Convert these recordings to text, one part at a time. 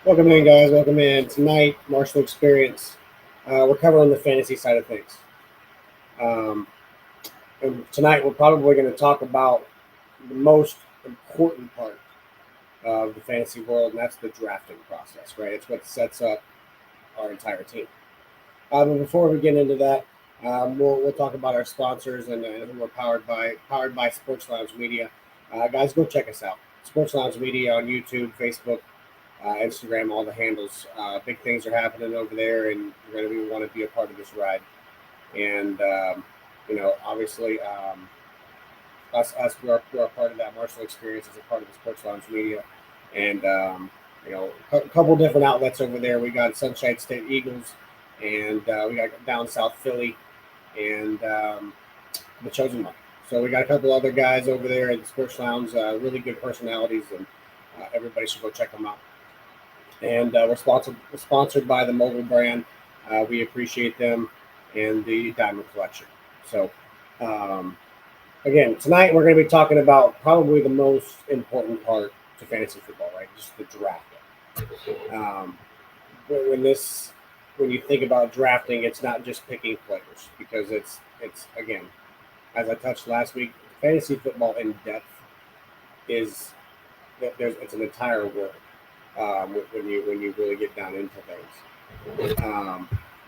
Welcome in, guys. Welcome in. Tonight, Marshall Experience. We're covering the fantasy side of things. Um, and tonight, we're probably going to talk about the most important part of the fantasy world, and that's the drafting process, right? It's what sets up our entire team. But before we get into that, we'll talk about our sponsors and who we're powered by Sports Lounge Media. Guys, go check us out. Sports Lounge Media on YouTube, Facebook, Instagram, all the handles. Big things are happening over there, and you're going to want to be a part of this ride. And obviously, us we're a part of that. Marshall Experience is a part of the Sports Lounge Media, and a couple different outlets over there. We got Sunshine State Eagles, and we got Down South Philly, and the Chosen One. So we got a couple other guys over there at the Sports Lounge, really good personalities, and everybody should go check them out. And we're sponsored by the Mobile brand. We appreciate them and the Diamond Collection. So, um, again, tonight we're going to be talking about probably the most important part to fantasy football, right? Just the drafting. Um, when this, when you think about drafting, it's not just picking players because it's again, as I touched last week, fantasy football in depth is it's an entire world when you really get down into things.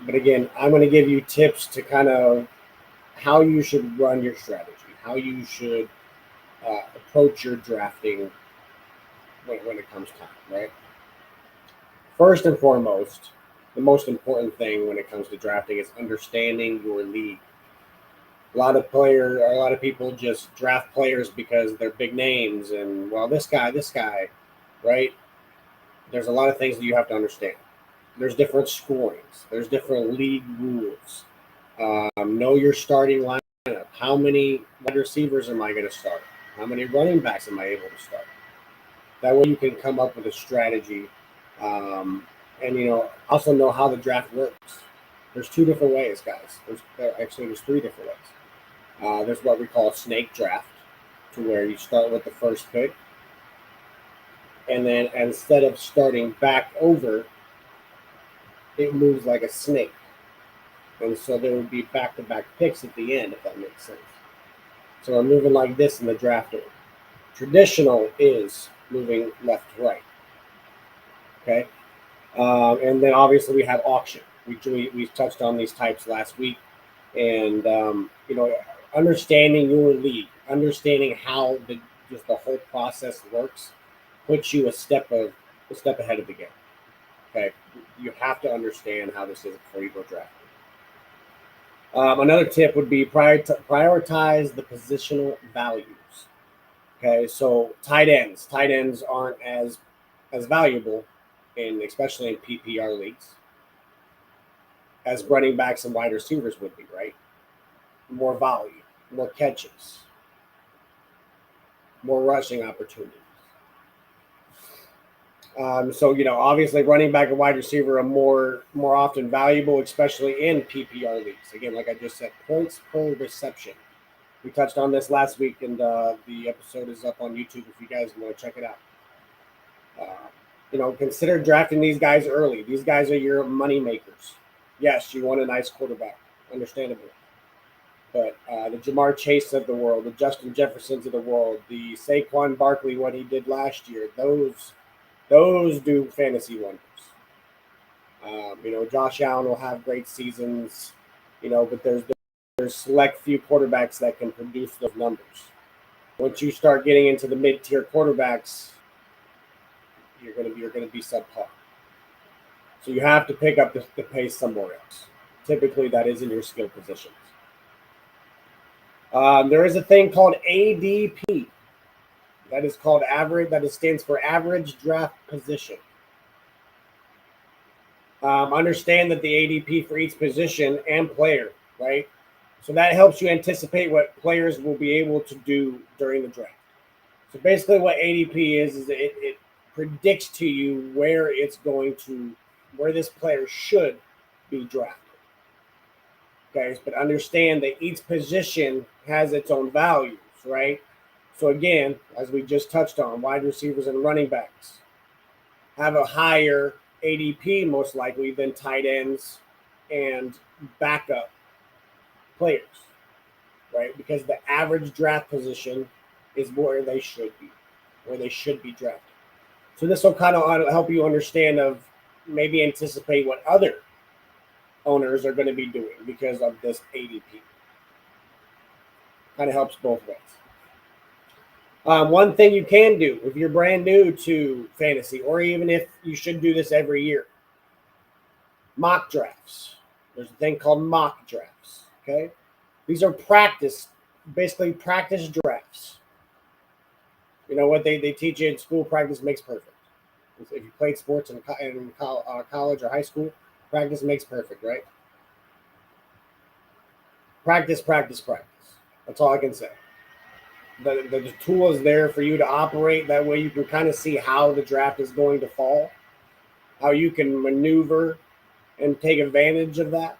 But again, I'm going to give you tips to kind of how you should run your strategy, how you should approach your drafting when it comes time, right? First and foremost, the most important thing when it comes to drafting is understanding your league. A lot of people just draft players because they're big names and well, this guy, right? There's a lot of things that you have to understand. There's different scorings. There's different league rules. Know your starting lineup. How many wide receivers am I going to start? How many running backs am I able to start? That way you can come up with a strategy, and also know how the draft works. There's two different ways, guys. There's three different ways. There's what we call a snake draft, to where you start with the first pick, and then instead of starting back over, it moves like a snake. And so there would be back to back picks at the end, if that makes sense. So we're moving like this in the draft order. Traditional is moving left to right. Okay. And then obviously we have auction. We touched on these types last week. And, understanding your league, understanding how just the whole process works, puts you a step ahead of the game. Okay. You have to understand how this is before you go draft. Another tip would be prioritize the positional values. Okay, so tight ends aren't as valuable especially in PPR leagues as running backs and wide receivers would be, right? More volume, more catches, more rushing opportunities. So obviously, running back and wide receiver are more often valuable, especially in PPR leagues. Again, like I just said, points per reception. We touched on this last week, and the episode is up on YouTube if you guys want to check it out. Consider drafting these guys early. These guys are your money makers. Yes, you want a nice quarterback, understandable. But the Jamar Chase of the world, the Justin Jeffersons of the world, the Saquon Barkley, what he did last year, those do fantasy wonders. Josh Allen will have great seasons, but there's select few quarterbacks that can produce those numbers. Once you start getting into the mid-tier quarterbacks, you're gonna be subpar. So you have to pick up the pace somewhere else. Typically, that is in your skill positions. There is a thing called ADP. That is called average. That stands for average draft position. Understand that the ADP for each position and player, right? So that helps you anticipate what players will be able to do during the draft. So basically, what ADP is it predicts to you where this player should be drafted. Okay, but understand that each position has its own values, right? So again, as we just touched on, wide receivers and running backs. have a higher ADP most likely than tight ends and backup players, right? Because the average draft position is where they should be drafted. So this will kind of help you understand of maybe anticipate what other owners are going to be doing because of this ADP. Kind of helps both ways. One thing you can do if you're brand new to fantasy, or even if you should do this every year, mock drafts. There's a thing called mock drafts. Okay, these are basically practice drafts. You know what they teach you in school? Practice makes perfect. If you played sports in college or high school, practice makes perfect, right? Practice, practice, practice. That's all I can say. The tool is there for you to operate. That way you can kind of see how the draft is going to fall, how you can maneuver and take advantage of that.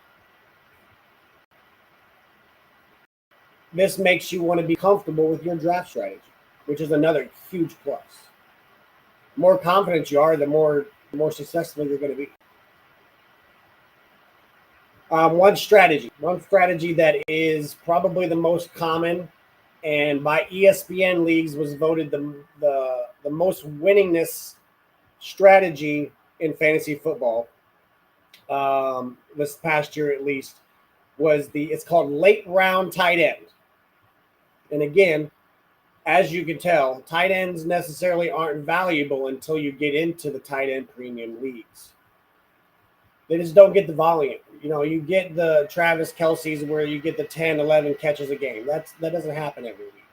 This makes you want to be comfortable with your draft strategy, which is another huge plus. The more confident you are, the more successful you're going to be. One strategy that is probably the most common, and by ESPN leagues was voted the most winningest strategy in fantasy football this past year at least, was it's called late round tight end. And again, as you can tell, tight ends necessarily aren't valuable until you get into the tight end premium leagues. They just don't get the volume. You know, you get the Travis Kelce's where you get the 10, 11 catches a game. That doesn't happen every week.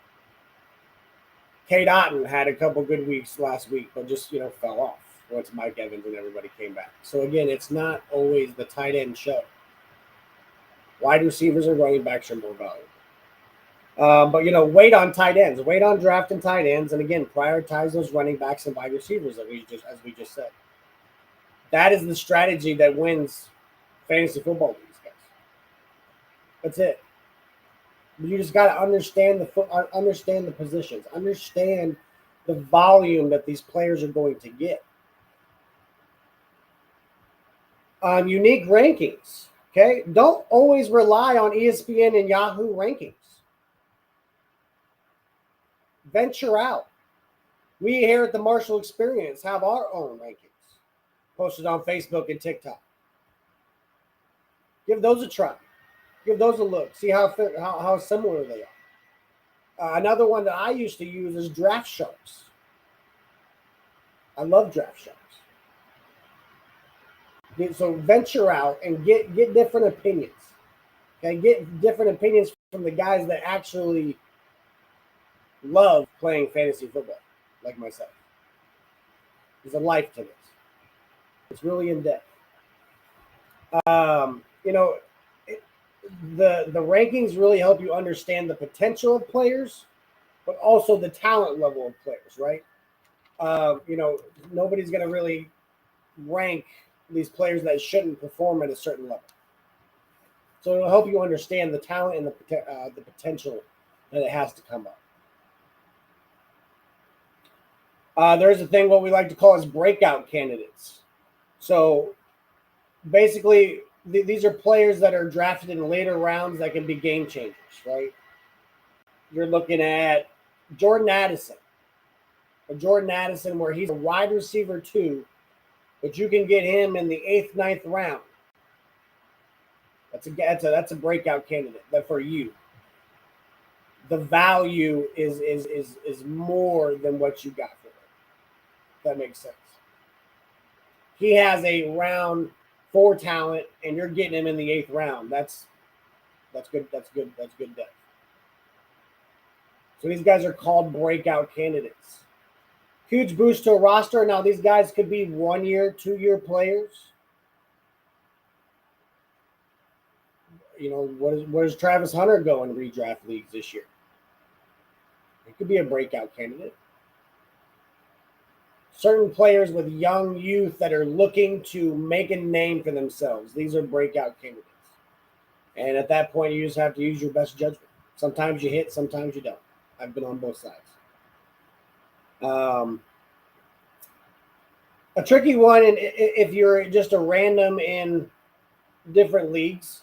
Cade Otton had a couple good weeks last week, but just, fell off once Mike Evans and everybody came back. So again, it's not always the tight end show. Wide receivers and running backs are more valuable. But wait on tight ends. Wait on drafting tight ends, and again, prioritize those running backs and wide receivers as we just said. That is the strategy that wins fantasy football leagues, guys. That's it. You just got to understand the positions, understand the volume that these players are going to get. Unique rankings. Okay, don't always rely on ESPN and Yahoo rankings. Venture out. We here at the Marshall Experience have our own rankings posted on Facebook and TikTok. Give those a try. Give those a look. See how similar they are. Another one that I used to use is Draft Sharks. I love Draft Sharks. So venture out and get different opinions. Okay, get different opinions from the guys that actually love playing fantasy football, like myself. There's a life to this. It's really in depth. The rankings really help you understand the potential of players, but also the talent level of players, right? Nobody's going to really rank these players that shouldn't perform at a certain level. So it'll help you understand the talent and the potential that it has to come up. There's a thing what we like to call as breakout candidates. So basically, these are players that are drafted in later rounds that can be game changers, right? You're looking at Jordan Addison. Where he's a wide receiver too, but you can get him in the 8th, 9th round. That's a breakout candidate. That for you, the value is more than what you got for it. That makes sense. He has a round 4 talent, and you're getting him in the 8th round. That's good. That's good depth. So these guys are called breakout candidates. Huge boost to a roster. Now these guys could be 1-year, 2-year players. Where's Travis Hunter go in redraft leagues this year? It could be a breakout candidate. Certain players with young youth that are looking to make a name for themselves. These are breakout candidates. And at that point, you just have to use your best judgment. Sometimes you hit, sometimes you don't. I've been on both sides. A tricky one, and if you're just a random in different leagues,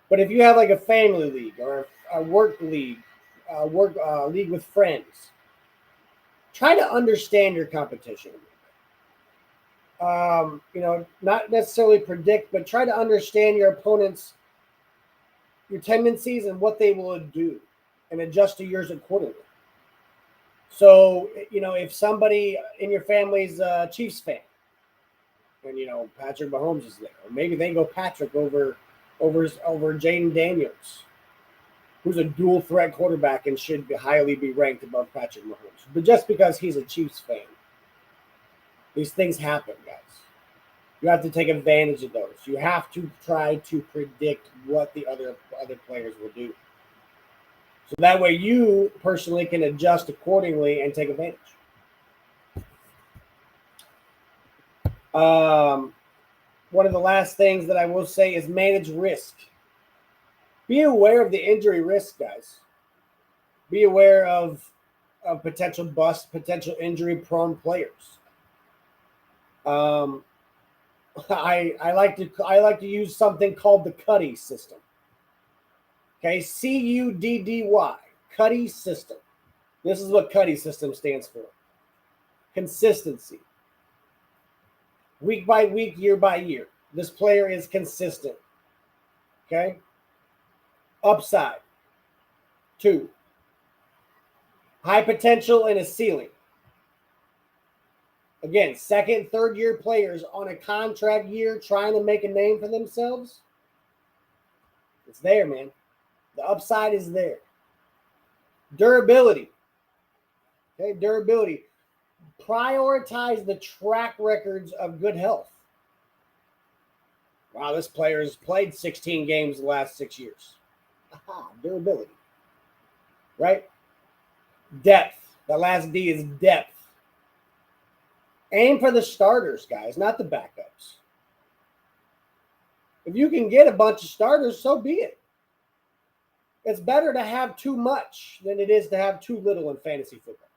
but if you have like a family league or a work league, work league with friends, try to understand your competition. Not necessarily predict, but try to understand your opponent's your tendencies and what they will do, and adjust to yours accordingly. So, if somebody in your family's a Chiefs fan, and Patrick Mahomes is there, or maybe they go Patrick over Jaden Daniels, who's a dual threat quarterback and should highly be ranked above Patrick Mahomes. But just because he's a Chiefs fan, these things happen, guys. You have to take advantage of those. You have to try to predict what the other players will do. So that way you personally can adjust accordingly and take advantage. One of the last things that I will say is manage risk. Be aware of the injury risk, guys. Be aware of potential bust, potential injury-prone players. I like to use something called the Cuddy system. Okay, CUDDY, Cuddy system. This is what Cuddy system stands for. Consistency. Week by week, year by year. This player is consistent. Okay? Upside. 2. High potential and a ceiling. Again, second, third year players on a contract year trying to make a name for themselves. It's there, man. The upside is there. Durability. Okay, durability. Prioritize the track records of good health. Wow, this player has played 16 games the last 6 years. Aha, durability. Right? Depth. The last D is depth. Aim for the starters, guys, not the backups. If you can get a bunch of starters, so be it. It's better to have too much than it is to have too little in fantasy football.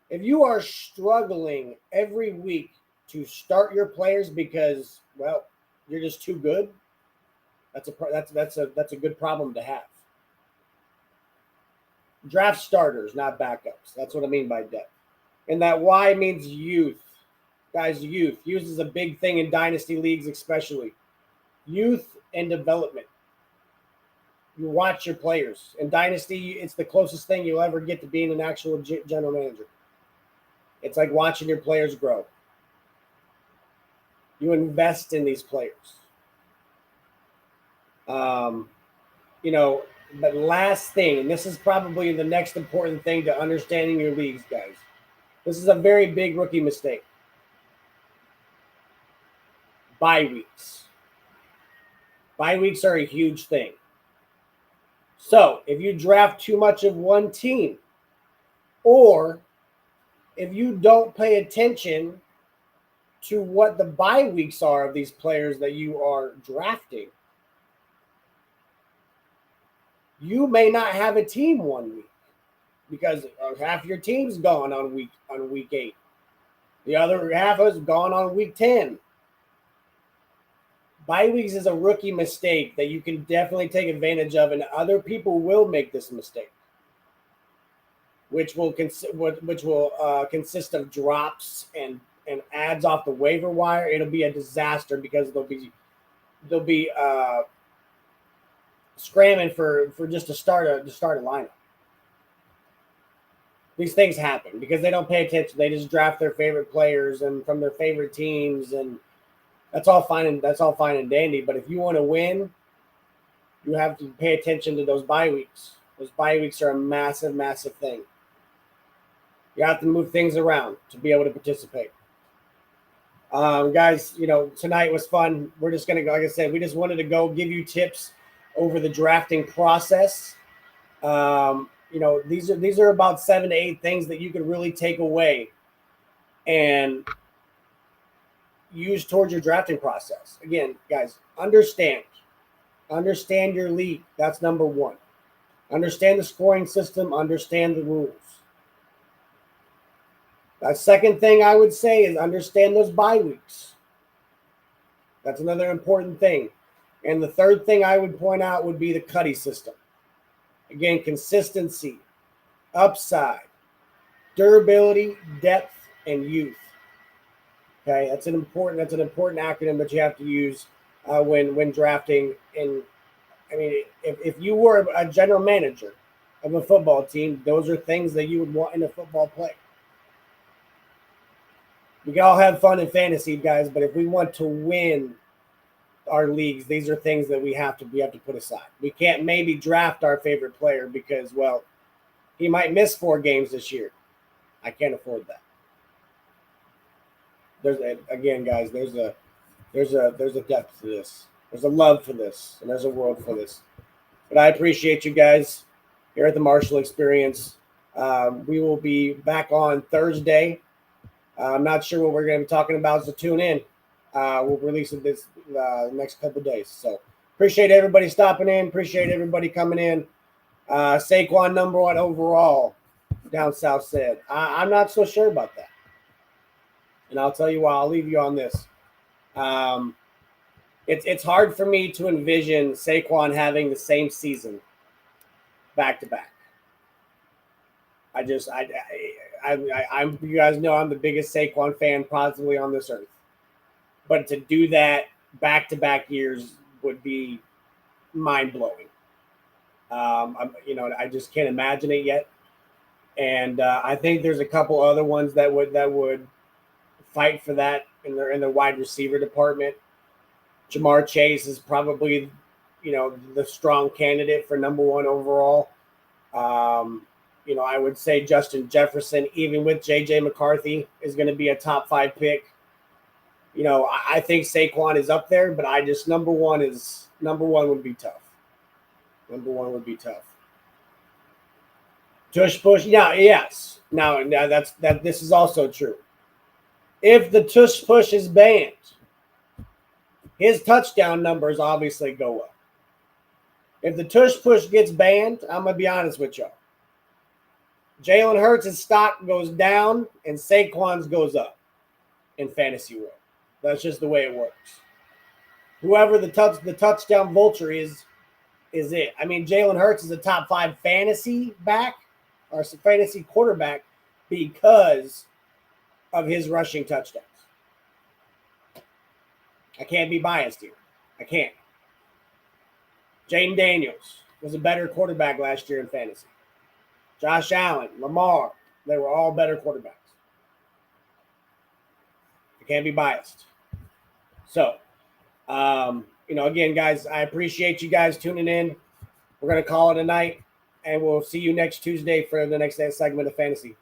If you are struggling every week to start your players because, well, you're just too good, that's a good problem to have. Draft starters, not backups. That's what I mean by depth. And that Y means youth. Guys, youth. Youth is a big thing in dynasty leagues, especially. Youth and development. You watch your players. In dynasty, it's the closest thing you'll ever get to being an actual general manager. It's like watching your players grow. You invest in these players. But last thing, and this is probably the next important thing to understanding your leagues, guys. This is a very big rookie mistake. Bye weeks. Bye weeks are a huge thing. So if you draft too much of one team, or if you don't pay attention to what the bye weeks are of these players that you are drafting, you may not have a team 1 week because half your team's gone on week 8. The other half is gone on week 10. Bye weeks is a rookie mistake that you can definitely take advantage of, and other people will make this mistake, which will consist of drops and ads off the waiver wire. It'll be a disaster because they'll be scrambling for just to start a lineup. These things happen because they don't pay attention. They just draft their favorite players and from their favorite teams, and that's all fine and dandy. But if you want to win, you have to pay attention to those bye weeks. Those bye weeks are a massive, massive thing. You have to move things around to be able to participate. Guys, tonight was fun. We're just going to go, like I said, we just wanted to go give you tips over the drafting process. These are about 7 to 8 things that you can really take away and use towards your drafting process. Again, guys, understand your league. That's number 1. Understand the scoring system, understand the rules. The second thing I would say is understand those bye weeks. That's another important thing. And the third thing I would point out would be the Cuddy system. Again, consistency, upside, durability, depth, and youth. Okay, that's an important acronym that you have to use when drafting. And I mean, if you were a general manager of a football team, those are things that you would want in a football player. We can all have fun in fantasy, guys, but if we want to win our leagues, these are things that we have to put aside. We can't maybe draft our favorite player because, well, he might miss 4 games this year. I can't afford that. There's a depth to this. There's a love for this, and there's a world for this. But I appreciate you guys here at the Marshall Experience. We will be back on Thursday. I'm not sure what we're going to be talking about, so tune in. We'll release it this next couple of days. So appreciate everybody stopping in. Appreciate everybody coming in. Saquon #1 overall, down south said. I'm not so sure about that. And I'll tell you why. I'll leave you on this. It's hard for me to envision Saquon having the same season back to back. I'm you guys know I'm the biggest Saquon fan possibly on this earth. But to do that back to back years would be mind blowing. I just can't imagine it yet. And I think there's a couple other ones that would fight for that in the wide receiver department. Jamar Chase is probably, the strong candidate for #1 overall. I would say Justin Jefferson, even with J.J. McCarthy, is going to be a top 5 pick. I think Saquon is up there, but I just #1 would be tough. #1 would be tough. Tush push, yeah, yes. Now this is also true. If the tush push is banned, his touchdown numbers obviously go up. If the tush push gets banned, I'm gonna be honest with y'all. Jalen Hurts' stock goes down and Saquon's goes up in fantasy world. That's just the way it works. Whoever the touchdown vulture is it. I mean, Jalen Hurts is a top 5 fantasy back or fantasy quarterback because of his rushing touchdowns. I can't be biased here. I can't. Jaden Daniels was a better quarterback last year in fantasy. Josh Allen, Lamar, they were all better quarterbacks. I can't be biased. So, again, guys, I appreciate you guys tuning in. We're going to call it a night, and we'll see you next Tuesday for the next segment of Fantasy.